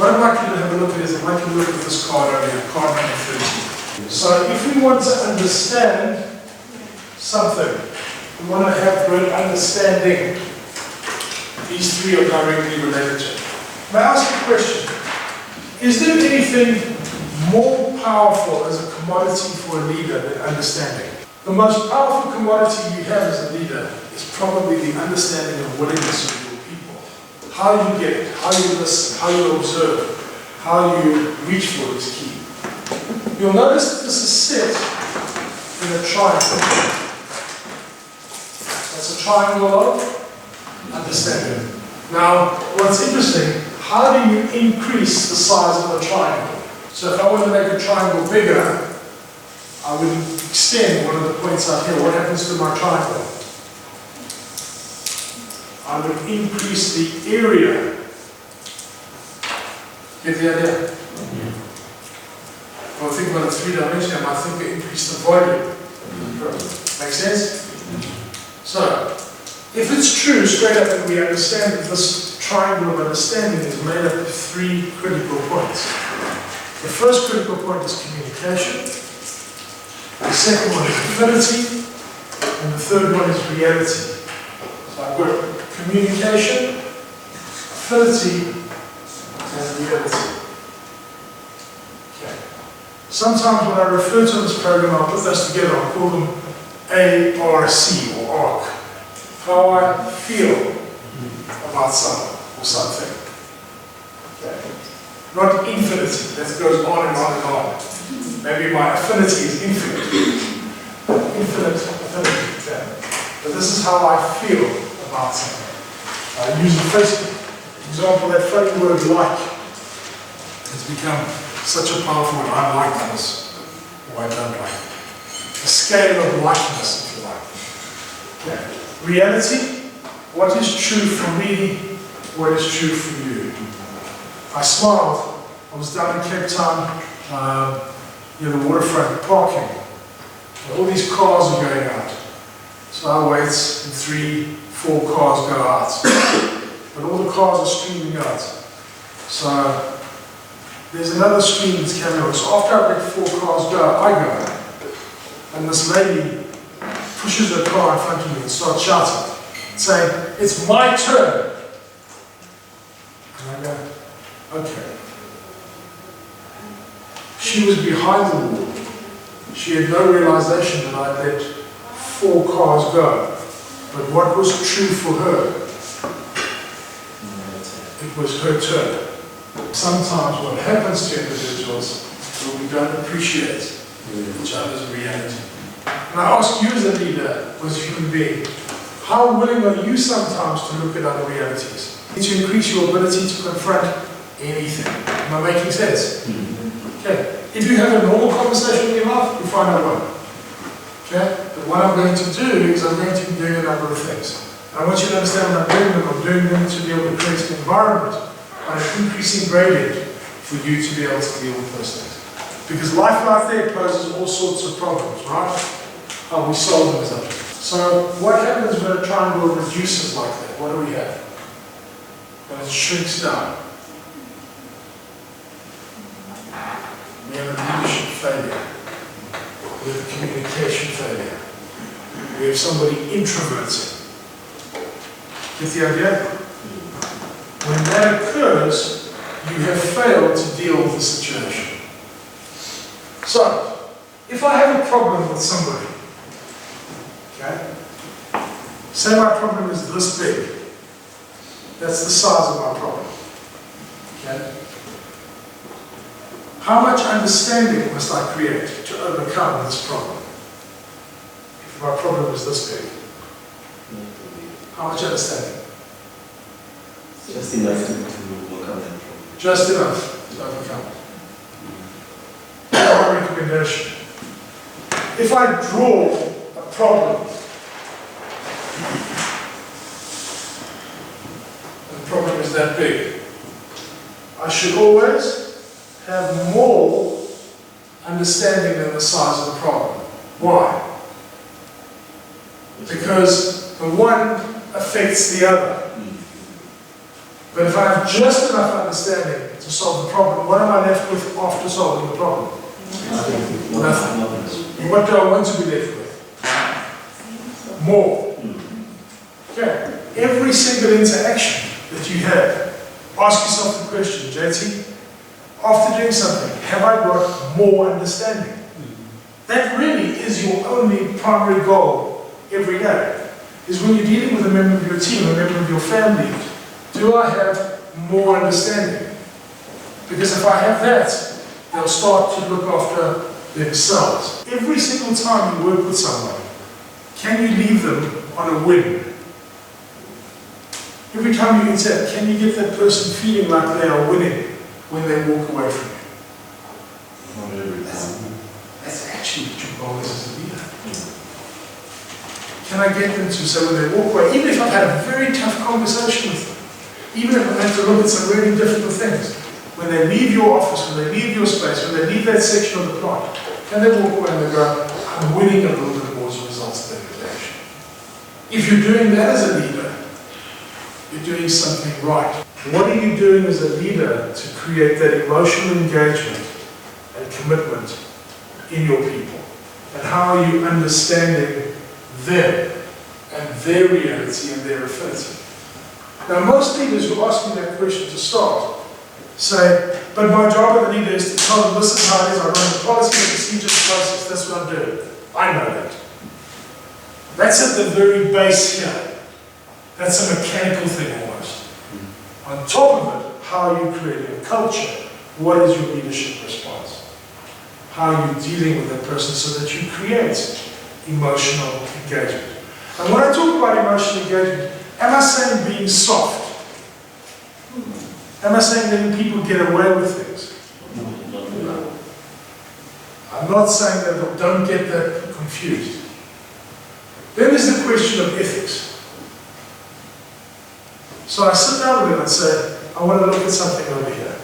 What I'd like you to have a look at is I'd like you to look at this card over here, card number 13. So if we want to understand something, we want to have good understanding. These three are directly related to it. May I ask you a question? Is there anything more powerful as a commodity for a leader than understanding? The most powerful commodity you have as a leader is probably the understanding and willingness of your people. How you get it, how you listen, how you observe, how you reach for is key. You'll notice that this is set in a triangle. That's a triangle of understanding. Now, what's interesting, how do you increase the size of a triangle? So if I want to make a triangle bigger, I would extend one of the points out here. What happens to my triangle? I would increase the area. Get the idea? If I think about a three-dimensional, I think we increase the volume. Make sense? So, if it's true, straight up, that we understand that this triangle of understanding is made up of three critical points. The first critical point is communication. The second one is affinity. And the third one is reality. So I've got communication, affinity, and reality. Okay. Sometimes when I refer to this program, I'll put those together. I'll call them ARC or ARC. How I feel about someone or something. Okay. Not infinity, that goes on and on and on. Maybe my affinity is infinite. Infinite affinity. Okay. But this is how I feel about something. I use the first example, that funny word like has become such a powerful word. I like this, or I don't like it. A scale of likeness, if you like. Okay. Reality, what is true for me, what is true for you. I smiled. I was down in Cape Town, near the waterfront parking. All these cars are going out. So I wait, and 3, 4 cars go out. But all the cars are streaming out. So there's another stream that's coming out. So after I let 4 cars go, I go. And this lady pushes her car in front of me and starts shouting, saying, "It's my turn." And I go, okay. She was behind the wall. She had no realization that I'd let 4 cars go. But what was true for her? It was her turn. Sometimes what happens to individuals is we don't appreciate each other's reality. And I ask you as a leader, as a human being, how willing are you sometimes to look at other realities? To increase your ability to confront anything. Am I making sense? Okay. If you have a normal conversation in your life, you find out one. Okay? But what I'm going to do is I'm going to be doing a number of things. And I want you to understand when I'm doing them to be able to create an environment on an increasing gradient for you to be able to deal with those things. Because life out there poses all sorts of problems, right? How we solve them is up to you. So what happens when a triangle reduces like that? What do we have? When it shrinks down. We have a leadership failure. We have a communication failure. We have somebody introverted. Get the idea? When that occurs, you have failed to deal with the situation. So, if I have a problem with somebody, okay, say my problem is this big, that's the size of my problem, okay? How much understanding must I create to overcome this problem? If my problem is this big, how much understanding? Just enough to overcome that problem. Just enough to overcome it. My recommendation. If I draw a problem, and the problem is that big, I should always have more understanding than the size of the problem. Why? Because the one affects the other. But if I have just enough understanding to to solve the problem. What am I left with after solving the problem? Nothing. What do I want to be left with? More. Okay. Every single interaction that you have, ask yourself the question, JT, after doing something, have I got more understanding? That really is your only primary goal every day, is when you're dealing with a member of your team, a member of your family, do I have more understanding? Because if I have that, they'll start to look after themselves. Every single time you work with someone, can you leave them on a win? Every time you interact, can you get that person feeling like they are winning when they walk away from you? Not every time. That's actually what your goal is as a leader. Can I get them to say when they walk away, even if I've had a very tough conversation with them, even if I've had to look at some really difficult things, when they leave your office, when they leave your space, when they leave that section of the plant, can they walk away and they go, I'm winning a little bit more as a result of that interaction? If you're doing that as a leader, you're doing something right. What are you doing as a leader to create that emotional engagement and commitment in your people? And how are you understanding them and their reality and their affinity? Now, most leaders who ask me that question to start say, but my job as a leader is to tell them this is how it is, I run the policy and procedures process, that's what I'm doing. I know that. That's at the very base here. That's a mechanical thing almost. On top of it, how are you creating a culture? What is your leadership response? How are you dealing with that person so that you create emotional engagement? And when I talk about emotional engagement, am I saying being soft? Am I saying letting people get away with things? No. I'm not saying that, don't get that confused. Then there's the question of ethics. So I sit down with them and say, I want to look at something over here.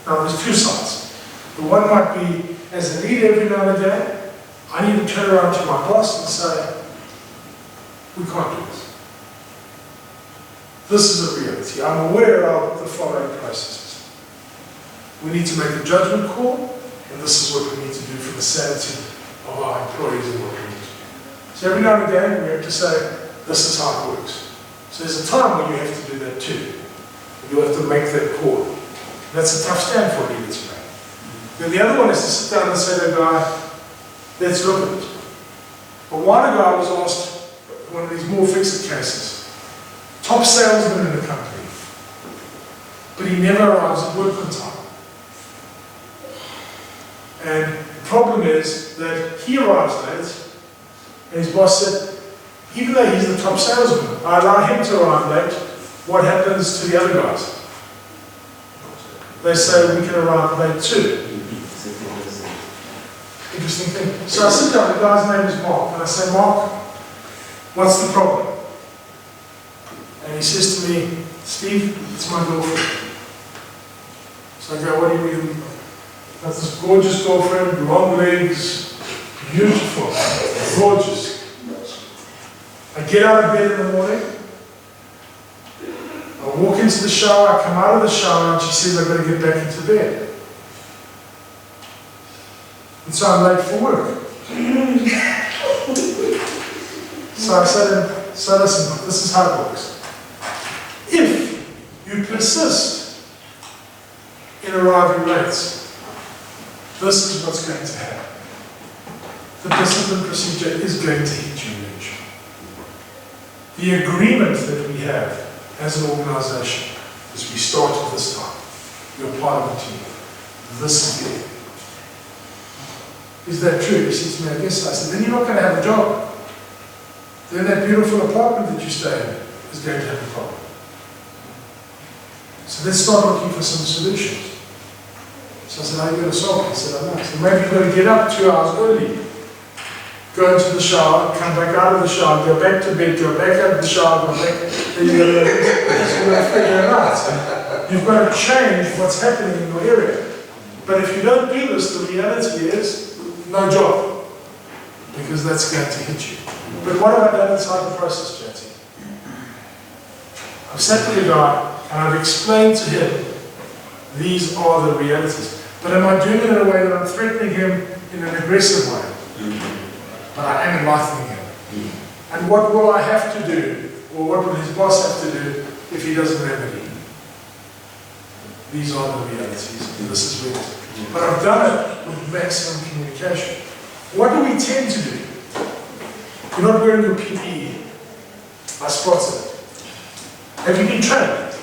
Now there's two sides. The one might be, as a leader every now and again, I need to turn around to my boss and say, we can't do this. This is a reality. I'm aware of the following processes. We need to make a judgment call, and this is what we need to do for the sanity of our employees and what we need to do. So every now and again, we have to say, this is how it works. So there's a time when you have to do that too. You have to make that call. That's a tough stand for a leader to make. Then the other one is to sit down and say to the guy, let's look at it. But one guy was asked, one of these more fixed cases, top salesman in the company, but he never arrives at work on time. And the problem is that he arrives late, and his boss said, even though he's the top salesman, I allow him to arrive late, what happens to the other guys? They say we can arrive late too. Interesting thing. So I sit down, the guy's name is Mark, and I say, Mark, what's the problem? And he says to me, Steve, it's my girlfriend. So I go, what do you mean? I've got this gorgeous girlfriend, long legs, beautiful, gorgeous. I get out of bed in the morning, I walk into the shower, I come out of the shower, and she says I've got to get back into bed. And so I'm late for work. So I said, so listen, this is how it works. If you persist in arriving late, this is what's going to happen. The discipline procedure is going to hit you eventually. The agreement that we have as an organization is we start at this time. You're part of the team. This is it. Is that true? He said to me, I guess so. I said, then you're not going to have a job. Then that beautiful apartment that you stay in is going to have a problem. So let's start looking for some solutions. So I said, how are you going to solve it? He said, I don't know. So maybe you've got to get up 2 hours early, go into the shower, come back out of the shower, go back to bed, go back out of the shower, go back. Then you're going to figure it out. You've got to change what's happening in your area. But if you don't do this, the reality is no job, because that's going to hit you. But what have I done inside the process, Jesse? I've sat with the guy and I've explained to him These are the realities. But am I doing it in a way that I'm threatening him in an aggressive way? But I am enlightening him. And what will I have to do, or what will his boss have to do if he doesn't remedy? These are the realities, and this is where. But I've done it with maximum communication. What do we tend to do? You're not wearing your PPE. I spotted it. Have you been trained?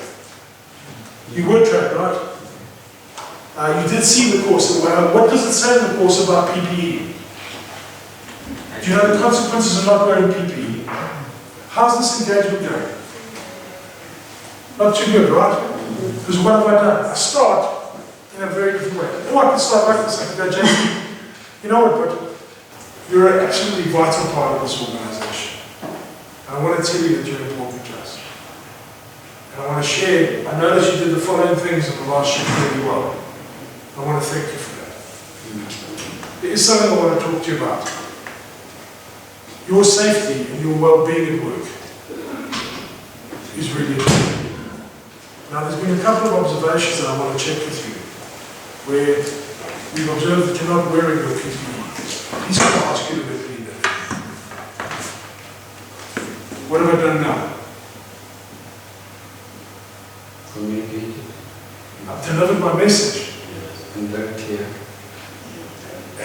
You were trained, right? You did see the course. What does it say in the course about PPE? Do you know the consequences of not wearing PPE? How's this engagement going? Not too good, right? Because what have I done? I start in a very different way. Or I can start like this. I can go, Jason, you know what, but you're an absolutely vital part of this organization. And I want to tell you that you're important to us. And I want to share, I know that you did the following things in the last shift really well. I want to thank you for that. There is something I want to talk to you about. Your safety and your well-being at work is really important. Now, there's been a couple of observations that I want to check with you, where we've observed that you're not wearing your PPE. He's going to ask you to repeat that. What have I done now? Communicated. I've delivered my message. Yes, and very clear.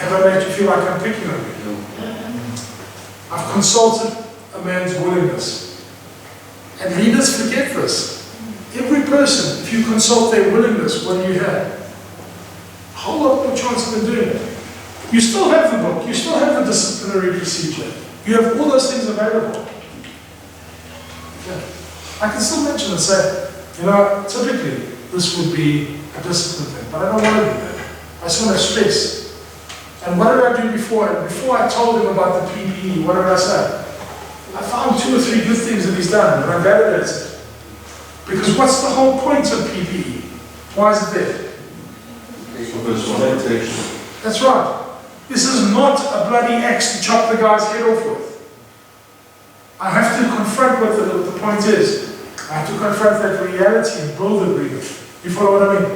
Have I made you feel like I'm picking on you? No. I've consulted a man's willingness. And leaders forget this. Every person, if you consult their willingness, what do you have? A whole lot more chance of them doing it. You still have the book, you still have the disciplinary procedure. You have all those things available. Yeah. I can still mention and say, you know, typically this would be a discipline thing, but I don't want to do that. I just want to stress. And what did I do before? And before I told him about the PPE, what did I say? I found 2 or 3 good things that he's done, and I validated it. Because what's the whole point of PPE? Why is it there? That's right. This is not a bloody axe to chop the guy's head off with. I have to confront what the point is. I have to confront that reality and build agreement. You follow what I mean?